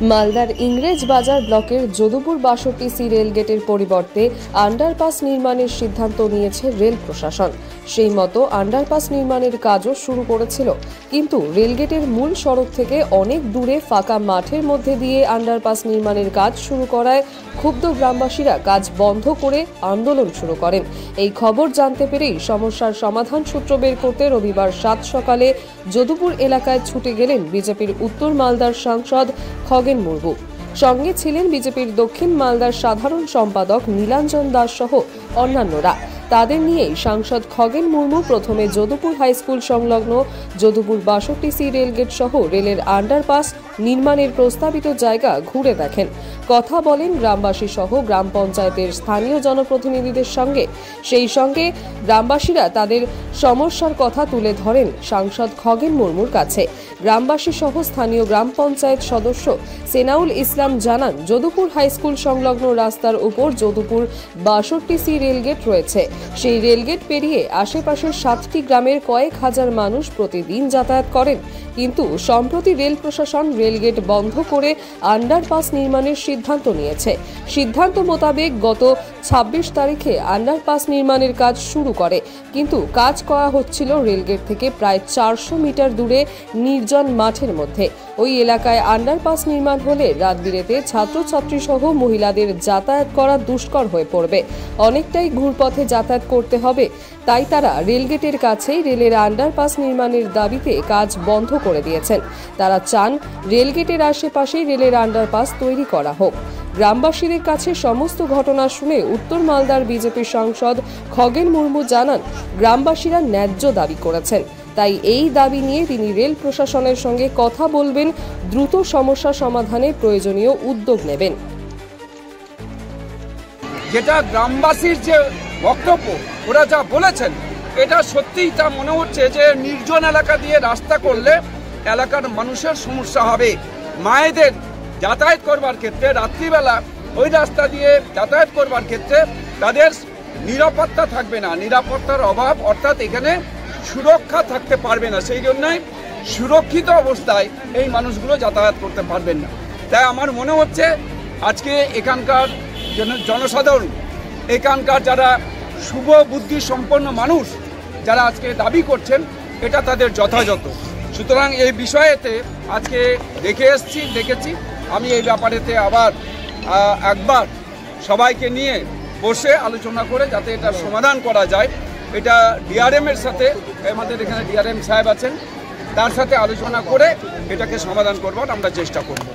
মালদার ইংরেজ বাজার ব্লকের যদুপুর ৬২ রেলগেটের পরিবর্তে আন্ডারপাস নির্মাণের সিদ্ধান্ত নিয়েছে রেল প্রশাসন। সেই মতো আন্ডারপাস নির্মাণের কাজও শুরু করেছিল, কিন্তু রেলগেটের মূল সড়ক থেকে অনেক দূরে ফাঁকা মাঠের মধ্যে দিয়ে আন্ডারপাস নির্মাণের কাজ শুরু করায় ক্ষুব্ধ গ্রামবাসীরা কাজ বন্ধ করে আন্দোলন শুরু করেন। এই খবর জানতে পেরেই সমস্যার সমাধান সূত্র বের করতে রবিবার ৭ সকালে যদুপুর এলাকায় ছুটে গেলেন বিজেপির উত্তর মালদার সাংসদ খগেন মুর্মু। সঙ্গে ছিলেন বিজেপির দক্ষিণ মালদার সাধারণ সম্পাদক নীলাঞ্জন দাস সহ অন্যান্যরা। তাদের নিয়েই সাংসদ খগেন মুর্মু প্রথমে যদুপুর হাইস্কুল সংলগ্ন যদুপুর ৬২ রেলগেট সহ রেলের আন্ডারপাস নির্মাণের প্রস্তাবিত জায়গা ঘুরে দেখেন, কথা বলেন গ্রামবাসী সহ গ্রাম পঞ্চায়েতের স্থানীয় জনপ্রতিনিধিদের সঙ্গে। সেই সঙ্গে গ্রামবাসীরা তাদের সমস্যার কথা তুলে ধরেন সাংসদ খগেন মুর্মুর কাছে। গ্রামবাসী সহ স্থানীয় গ্রাম পঞ্চায়েত সদস্য সেনাউল ইসলাম জানান, যদুপুর হাইস্কুল সংলগ্ন রাস্তার উপর যদুপুর ৬২ রেলগেট রয়েছে। সেই রেলগেট পেরিয়ে আশেপাশের ৭টি গ্রামের কয়েক হাজার মানুষ প্রতিদিন যাতায়াত করেন, কিন্তু সম্প্রতি রেল প্রশাসন রেলগেট বন্ধ করে আন্ডারপাস নির্মাণের সিদ্ধান্ত নিয়েছে। সিদ্ধান্ত মোতাবেক গত ২৬ তারিখে আন্ডারপাস নির্মাণের কাজ শুরু করে, কিন্তু কাজ করা হচ্ছিল রেলগেট থেকে প্রায় ৪০০ মিটার দূরে নির্জন মাঠের মধ্যে। ওই এলাকায় আন্ডারপাস নির্মাণ হলে রাতবিরেতে ছাত্রছাত্রী সহ মহিলাদের যাতায়াত করা দুষ্কর হয়ে পড়বে। অনেকটাই ঘুরপথে যাতায়াত করতে হবে, তাই তারা রেলগেটের কাছেই রেলের আন্ডারপাস নির্মাণের দাবিতে কাজ বন্ধ করে দিয়েছেন। তারা চান রেলগেটের আশেপাশেই রেলের আন্ডারপাস তৈরি করা হোক। গ্রামবাসীদের কাছে সমস্ত ঘটনা শুনে উত্তর মালদার বিজেপি সাংসদ খগেন মুর্মু জানান, গ্রামবাসীরা ন্যায্য দাবি করেছেন, তাই এই দাবি নিয়ে তিনি রেল প্রশাসনের সঙ্গে কথা বলবেন, দ্রুত সমস্যা সমাধানে প্রয়োজনীয় উদ্যোগ নেবেন। যেটা গ্রামবাসীর যে বক্তব্য, ওরা যা বলেছেন, এটা সত্যিই তা মনে হচ্ছে যে নির্জন এলাকা দিয়ে রাস্তা করলে এলাকার মানুষের সমস্যা হবে। মায়েদের যাতায়াত করবার ক্ষেত্রে রাত্রিবেলা ওই রাস্তা দিয়ে যাতায়াত করবার ক্ষেত্রে তাদের নিরাপত্তা থাকবে না, নিরাপত্তার অভাব, অর্থাৎ এখানে সুরক্ষা থাকতে পারবে না। সেই জন্যই সুরক্ষিত অবস্থায় এই মানুষগুলো যাতায়াত করতে পারবেন না। তাই আমার মনে হচ্ছে আজকে এখানকার জনসাধারণ, এখানকার যারা শুভ বুদ্ধি সম্পন্ন মানুষ যারা আজকে দাবি করছেন, এটা তাদের যথাযথ। সুতরাং এই বিষয়েতে আজকে দেখেছি আমি এই ব্যাপারেতে আবার একবার সবাইকে নিয়ে বসে আলোচনা করে যাতে এটা সমাধান করা যায়, এটা ডিআরএমের সাথে, আমাদের এখানে ডিআরএম সাহেব আছেন, তার সাথে আলোচনা করে এটাকে সমাধান করবার আমরা চেষ্টা করব।